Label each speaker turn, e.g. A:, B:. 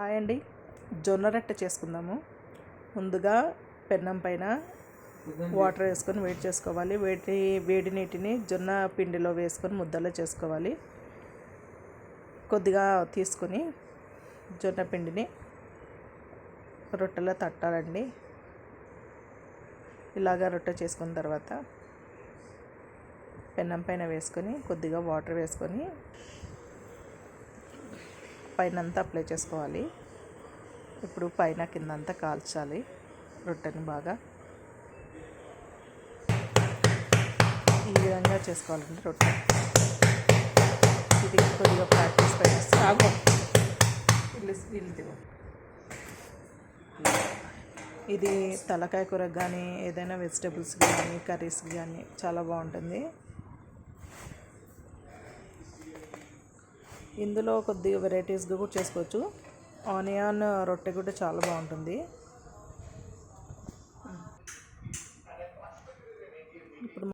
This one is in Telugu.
A: హాయ్ అండి. జొన్న రొట్టె చేసుకుందాము. ముందుగా పెన్నం పైన వాటర్ వేసుకొని వేడి చేసుకోవాలి. వేడి నీటిని జొన్న పిండిలో వేసుకొని ముద్దలో చేసుకోవాలి. కొద్దిగా తీసుకొని జొన్న పిండిని రొట్టెలో తట్టాలండి. ఇలాగా రొట్టె చేసుకున్న తర్వాత పెన్నం పైన వేసుకొని కొద్దిగా వాటర్ వేసుకొని పైన అంతా అప్లై చేసుకోవాలి. ఇప్పుడు పైన కింద అంతా కాల్చాలి రొట్టెని బాగా. ఈ విధంగా చేసుకోవాలండి రొట్టె. ఇది కొద్దిగా ప్రాక్టీస్ పైన ఇది తలకాయ కూరకు కానీ ఏదైనా వెజిటేబుల్స్ కానీ కర్రీస్కి కానీ చాలా బాగుంటుంది. ఇందులో కొద్దిగా వెరైటీస్గా కూడా చేసుకోవచ్చు. ఆనియన్ రొట్టె కూడా చాలా బాగుంటుంది.